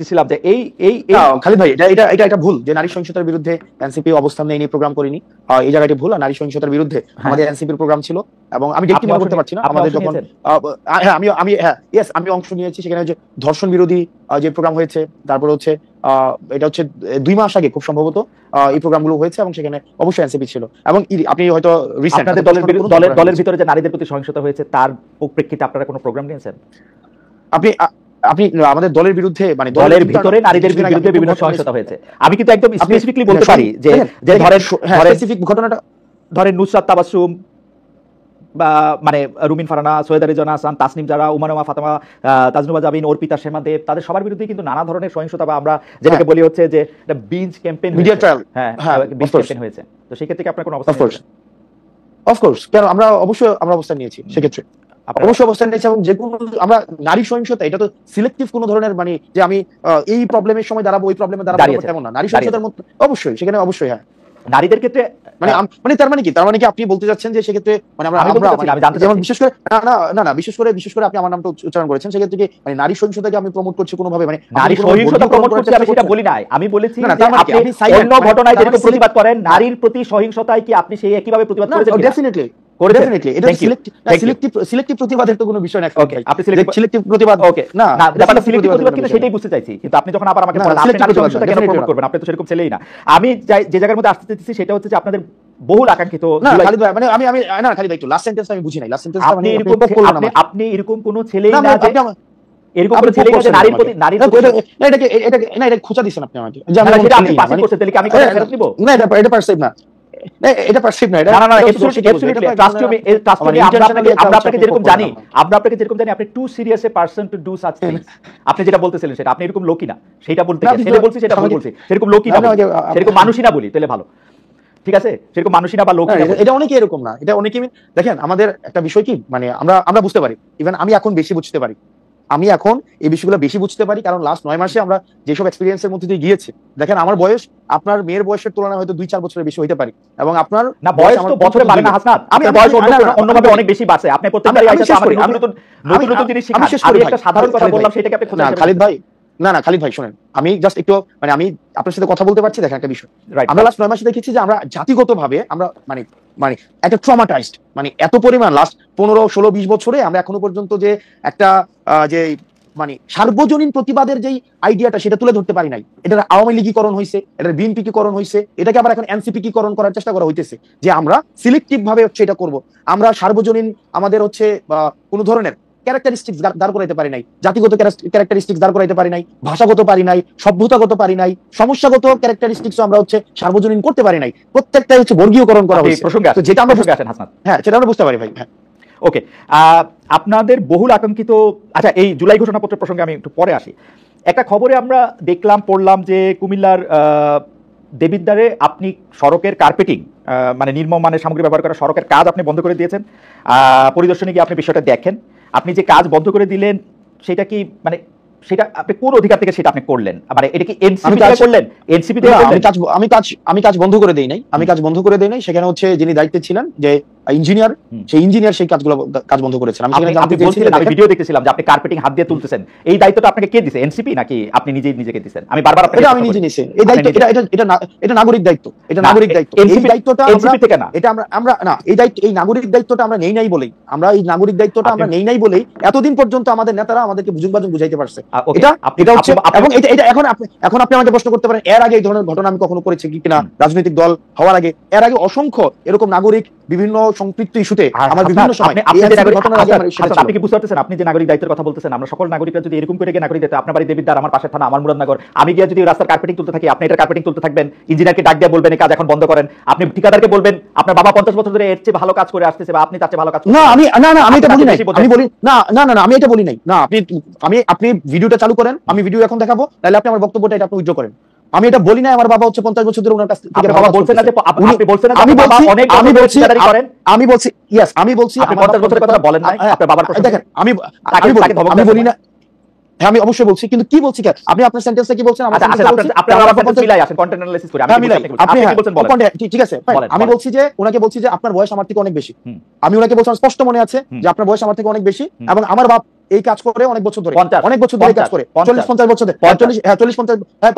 ছিলাম যে এই এই খালিদ ভাই এটা ভুল যে নারী সহিংসতার বিরুদ্ধে এনসিপি অবস্থান নেই, প্রোগ্রাম করিনি। এই জায়গাটি ভুল। নারী সহিংসতার বিরুদ্ধে আমাদের এনসিপির প্রোগ্রাম ছিল এবং আমি ডেটটি মনে করতে পারছি না। আমাদের যখন আমি অংশ নিয়েছি, সেখানে যে ধর্ষণ বিরোধী যে প্রোগ্রাম হয়েছে, তারপরে হচ্ছে এটা হচ্ছে 2 মাস আগে খুব সম্ভবত এই প্রোগ্রামগুলো হয়েছে এবং সেখানে অবশ্যই এনসিপি ছিল। এবং আপনি হয়তো রিসেন্ট দলের ভিতরে যে নারীদের প্রতি সহিংসতা হয়েছে তার প্রেক্ষিতে আপনারা কোনো প্রোগ্রাম নিয়েছেন? আপনি আমাদের দলের বিরুদ্ধে, মানে দলের ভিতরে নারীদের বিরুদ্ধে বিভিন্ন সহিংসতা হয়েছে, আমি কিন্তু একদম স্পেসিফিকলি বলতে পারি যে ধরেন স্পেসিফিক ঘটনাটা ধরেন নুসরাত তাবাসসুম বা মানে রুমিন ফারানা, সৈয়দা রিজওয়ানা হাসান, তাসনিম জারা, উমানুমা ফাতেমা, তাজনুবা জাবিন, অর্পিতা শেমা দেব, তাদের সবার বিরুদ্ধে কিন্তু নানা ধরনের সহিংসতা বা আমরা যেটাকে বলি হচ্ছে যে একটা binge campaign, media trial, binge campaign হয়েছে। তো সেই ক্ষেত্রে কি আপনার কোনো অবস্থা? অফকোর্স, কেন আমরা অবশ্যই অবস্থান নিয়েছি, সেক্ষেত্রে অবশ্যই অবস্থান নিয়েছি। এবং যে কোনো আমরা নারী সহিংসতা, এটা তো সিলেক্টিভ কোনো ধরনের, মানে যে আমি এই প্রবলেমের সময় দাঁড়াবো, ওই প্রবলেমে দাঁড়াবো তেমন না। নারী সহিংসতার মধ্যে অবশ্যই, সেখানে অবশ্যই নারীদের ক্ষেত্রে মানে তার মানে কি আপনি বলতে যাচ্ছেন যে সেক্ষেত্রে মানে যেমন বিশেষ করে আপনি আমার নামটা উচ্চারণ করেছেন, সেক্ষেত্রে কি মানে নারী সহিংসতাকে আমি প্রমোট করছি কোনোভাবে? মানে নারী সহিংসতা প্রমোট করছি আমি সেটা বলি নাই। আমি বলেছি আপনি অন্য ঘটনায় যেরকম প্রতিবাদ করেন, নারীর প্রতি সহিংসতায় কি আপনি সেই একইভাবে প্রতিবাদ করেছেন? ডেফিনেটলি এটা সিলেক্টিভ প্রতিবাদের তো কোনো বিষয় না। ওকে, আপনি সিলেক্টিভ প্রতিবাদ, ওকে না ব্যাপারটা সিলেক্টিভ প্রতিবাদ কিন্তু সেটাই বুঝতে চাইছি। কিন্তু আপনি যখন আবার আমাকে বলেন আপনি নারী সহিংসতা কেন প্রমোট করবেন, আপনি তো সেরকম ছেলেই না। আমি যে জায়গার মধ্যে আসতে চাইছি সেটা হচ্ছে যে আপনাদের বহুল আকাঙ্ক্ষিত, না খালিদ ভাই, মানে আমি না খালিদ ভাই, একটু লাস্ট সেন্টেন্স আমি বুঝি নাই। লাস্ট সেন্টেন্স মানে আপনি এরকম কোন ছেলেই না যে এরকম কোন ছেলেই না যে নারীর প্রতি এটা খোঁচা দিছেন আপনি আমাকে, যে আমি সেটা আপনি পাস করতে, তাহলে কি আমি কথা ফেরত নিব? না এটা পারসিভ না, এটা পারসিভ না, না ট্রাস্ট মি, আমরা আপনাকে যেরকম জানি, আপনি too serious a person to do such things. আপনি যেটা বলতেছিলেন সেটা আপনি এরকম লোকই না, সেটা বলতে ছেলে বলছি, সেটা ভুল বলছি, সেরকম লোকই না, সেরকম মানুষই না বলি, তাহলে ভালো, ঠিক আছে? সেরকম মানুষই না বা লোকই না, এটা অনেকে এরকম না, এটা অনেকে। দেখেন আমাদের একটা বিষয় কি, মানে আমরা বুঝতে পারি, ইভেন আমি এখন বেশি বুঝতে পারি, আমি এখন এই বিষয়গুলো বেশি বুঝতে পারি, কারণ লাস্ট 9 মাসে আমরা যেসব এক্সপেরিয়েন্সের মধ্যে দিয়ে গিয়েছি। দেখেন আমার বয়স আপনার মেয়ের বয়সের তুলনায় হয়তো 2-4 বছরের বেশি হইতে পারে, এবং আপনার না বয়স তো বছরে বাড়ে না হাসনাত, আমি বয়স অন্যভাবে অনেক বেশি বাড়ছে। আপনি প্রত্যেকবারই আইসা আমাকে নতুন জিনিস শিখান। আমি একটা সাধারণ কথা বললাম, সেটাকে আপনি খোঁজা খালিদ ভাই, না খালিদ ভাই শুনেন, আমি জাস্ট একটু মানে আমি আপনার সাথে কথা বলতে পারছি। দেখেন একটা বিষয়, আমরা লাস্ট 9 মাসে দেখেছি যে আমরা জাতিগতভাবে আমরা মানে একটা ট্রমাটাইজড, মানে এত পরিমাণ লাস্ট 15, 16, 20 বছরে আমরা এখনো পর্যন্ত যে একটা যে মানে সার্বজনীন প্রতিবাদের যেই আইডিয়াটা, সেটা তুলে ধরতে পারি নাই। এটা আওয়ামী লীগীকরণ হয়েছে, এটা বিএনপিকরণ হয়েছে, এটাকে আবার এখন এনসিপিকরণ করার চেষ্টা করা হইতেছে, যে আমরা সিলেক্টিভ ভাবে হচ্ছে এটা করব। আমরা সার্বজনীন আমাদের হচ্ছে কোন ধরনের ক্যারেক্টারিস্টিক্স দাঁড় করাইতে পারি নাই, জাতিগত ক্যারেক্টারিস্টিক্স দাঁড় করাইতে পারি নাই, ভাষাগত পারি নাই, সভ্যতাগত পারি নাই, সমস্যাগত ক্যারেক্টারিস্টিক্স আমরা হচ্ছে সার্বজনীন করতে পারি নাই। প্রত্যেকটাই হচ্ছে বর্গীয়করণ করা হয়েছে, যেটা আমরা সেটা আমরা বুঝতে পারি ভাই। হ্যাঁ ওকে, আপনাদের বহুল আকাঙ্ক্ষিত, আচ্ছা এই জুলাই ঘোষণাপত্র প্রসঙ্গে আমি একটু পরে আসি। একটা খবরে আমরা পড়লাম যে কুমিল্লার দেবিদ্বারে আপনি সড়কের কার্পেটিং, মানে নির্মম মানের সামগ্রী ব্যবহার করা সড়কের কাজ আপনি বন্ধ করে দিয়েছেন। পরিদর্শনে গিয়ে আপনি বিষয়টা দেখেন। আপনি যে কাজ বন্ধ করে দিলেন সেটা কি মানে সেটা আপনি কোন অধিকার থেকে সেটা আপনি করলেন? মানে এটা কি এনসিপি থেকে করলেন? এনসিপি থেকে আমি কাজ বন্ধ করে দেই নাই, সেখানে হচ্ছে যিনি দায়িত্বে ছিলেন যে ইঞ্জিনিয়ার, সেই ইঞ্জিনিয়ার সেই কাজ বন্ধ করেছেন। আমি ভিডিও দেখতেছিলাম যে আপনি কার্পেটিং হাত দিয়ে তুলতেছেন। এই দায়িত্বটা আপনাকে কে দিয়েছে? এনসিপি নাকি আপনি নিজেকে দিয়েছেন? আমি বারবার আপনাকে আমি নিজে নিয়েছি এই দায়িত্ব। এটা নাগরিক দায়িত্ব, এই দায়িত্বটা এনসিপি থেকে না, এটা আমরা না, এই নাগরিক দায়িত্বটা আমরা নেই নাই বলেই, এতদিন পর্যন্ত আমাদের নেতারা আমাদেরকে বুঝুন বুঝাইতে পারছে। এটা হচ্ছে, এবং এটা এখন আপনি আমাকে প্রশ্ন করতে পারেন এর আগে এই ধরনের ঘটনা আমি কখনো করেছি কিনা, রাজনৈতিক দল হওয়ার আগে এর আগে অসংখ্য এরকম নাগরিক বিভিন্ন সম্পৃক্ত ইস্যুতে আমার বিভিন্ন সময় আপনি কি বুঝতে পারতেছেন? আপনি যে নাগরিক দায়িত্বের কথা বলতেছেন, আমরা সকল নাগরিকরা যদি এরকম করে নাগরিক দায়িত্ব, আপনার বাড়ি দেবিদ্বার, আমার পাশের থানা, আমার মুরাদনগর, আমি গিয়ে যদি রাস্তার কার্পেটিং তুলতে থাকি, আপনি এটা কার্পেটিং তুলতে থাকবেন, ইঞ্জিনিয়ারকে ডাক দিয়ে বলবেন এই কাজ এখন বন্ধ করেন, আপনি ঠিকাদারকে বলবেন আপনার বাবা 50 বছর ধরে এর চেয়ে ভালো কাজ করে আসতেছে বা আপনি তার চেয়ে ভালো কাজ না, আমি এটা বলি নাই, আমি এটা বলি নাই। না আপনি ভিডিওটা চালু করেন, আমি ভিডিও এখন দেখাবো, তাহলে আপনি আমার বক্তব্যটা এটা আপনি উইথড্র করেন। আমি এটা বলি না আমার বাবা হচ্ছে 50 বছর ধরে ওনার কাছ থেকে বাবা বলছেন না যে আপনি বলছেন না যে বাবা অনেক ঠিকাদারি করেন। আমি বলছি আপনি 50 বছরের কথা বলেন না আপনার বাবার কথা। দেখেন আমি বলি না, হ্যাঁ আমি অবশ্যই বলছি, কিন্তু কি বলছি আপনি আপনার সেন্টেন্সটা কি বলছেন? ঠিক আছে, আমি বলছি যে ওনাকে বলছি যে আপনার বয়স আমার থেকে অনেক বেশি। আমি ওনাকে বলছিলাম, স্পষ্ট মনে আছে যে আপনার বয়স আমার থেকে অনেক বেশি, এবং আমার বাপ এই কাজ করে অনেক বছর ধরে, 50 অনেক বছর ধরে কাজ করে, 40-50 বছর ধরে,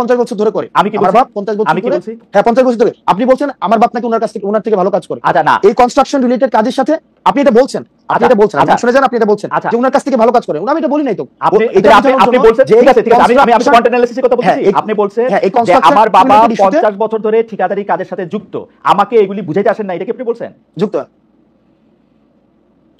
50 বছর ধরে করে। আমি কি আমার বাপ 50 বছর ধরে, হ্যাঁ 50 বছর ধরে। আপনি বলছেন আমার বাপ নাকি ওনার থেকে ভালো কাজ করে। আচ্ছা না, এই কনস্ট্রাকশন রিলেটেড কাজের সাথে আপনি এটা বলছেন, আপনি এটা বলছেন, আপনি শুনে যান, আপনি এটা বলছেন যে ওনার কাছ থেকে ভালো কাজ করে। আমি এটা বলি নাই তো, আপনি বলছেন ঠিক আছে, ঠিক আছে, আমি কন্টেন্ট অ্যানালিসিসের কথা বলছি। আপনি বলছেন যে আমার বাবা 50 বছর ধরে ঠিকাদারি কাজের সাথে যুক্ত, আমাকে এগুলি বুঝাইতে আসেন না, এটা কি আপনি বলছেন? যুক্ত,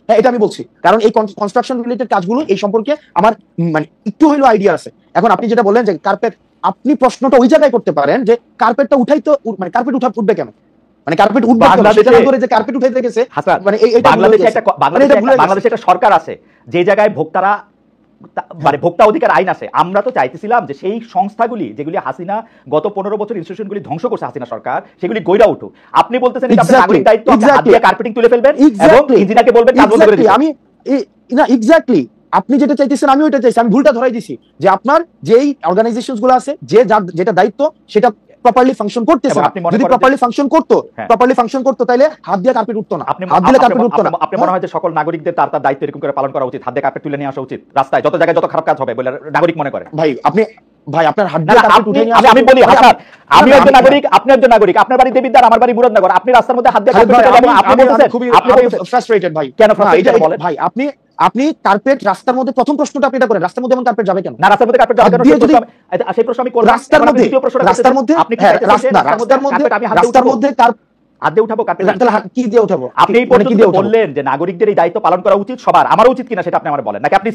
হ্যাঁ এটা আমি বলছি, কারণ এই কনস্ট্রাকশন রিলেটেড কাজগুলো এই সম্পর্কে আমার মানে একটু হইলো আইডিয়া আছে। এখন আপনি যেটা বললেন যে কার্পেট, আপনি প্রশ্নটা ওই জায়গায় করতে পারেন যে কার্পেটটা উঠাই তো, মানে কার্পেট উঠবে কেন, মানে কার্পেট উঠবে ধরে যে কার্পেট উঠাইতে গেছে, মানে বাংলাদেশে একটা সরকার আছে যে জায়গায় ভোক্তারা, মানে ভোক্তা অধিকার আইন আছে। আমরা তো চাইতেছিলাম যে সেই সংস্থাগুলি যেগুলি হাসিনা গত 15 বছর ইনস্টিটিউশনগুলি ধ্বংস করছে হাসিনা সরকার, সেগুলি গইরা উঠুক। আপনি বলতেছেন এটা আপনার নাগরিক দায়িত্ব, আপনি হাত দিয়ে কার্পেটিং তুলে ফেলবেন এবং ইঞ্জিনিয়ারকে বলবেন কাজ বন্ধ করে দিতে। আমি না এক্স্যাক্টলি আপনি যেটা চাইতেছেন আমিও এটা চাইছি, আমি ভুলটা ধরাই দিছি যে আপনার যেই অর্গানাইজেশনস গুলো আছে, যে যেটা দায়িত্ব সেটা প্রপারলি ফাংশন করতেছে। যদি প্রপারলি ফাংশন করতো তাহলে হাত দিয়ে কার্পেট উঠতো না, হাত দিলে কার্পেট উঠতো না। আপনি মনে হয় যে সকল নাগরিকদের তার দায়িত্ব এরকম করে পালন করা উচিত, হাত দিয়ে কার্পেট তুলে নিয়ে আসা উচিত রাস্তায়, যত জায়গায় যত খারাপ কাজ হবে বলে নাগরিক মনে করে? ভাই আপনার হাত দিয়ে কার্পেট উঠে নিয়ে আসা, আমি বলি হাসান, আমি একজন নাগরিক, আপনি একজন নাগরিক, আপনার বাড়ি দেবিদ্বার, আমার বাড়ি মুরাদনগর, আপনি রাস্তার মধ্যে হাত দিয়ে কার্পেট তুলে যাবেন, আপনি বলতেছেন আপনি ফ্রাস্ট্রেটেড ভাই। কেন ফ্রাস্ট্রেটেড বলেন ভাই? আপনি কার্পেট রাস্তার মধ্যে, প্রথম প্রশ্নটা আপনি এটা করেন, রাস্তার মধ্যে এমন কার্পেট যাবে কেন? না, রাস্তার মধ্যে কার্পেট যাবে কেন সেই প্রশ্ন আমি করলাম। রাস্তার মধ্যে আপনি কি রাস্তার মধ্যে হাত দিয়ে উঠাবো কার্পেট? কি দিয়ে উঠাবো? আপনি এই পর্যন্ত বললেন যে নাগরিকদের এই দায়িত্ব পালন করা উচিত সবার, আমার উচিত কিনা সেটা আপনি আমার বলেন, নাকি আপনি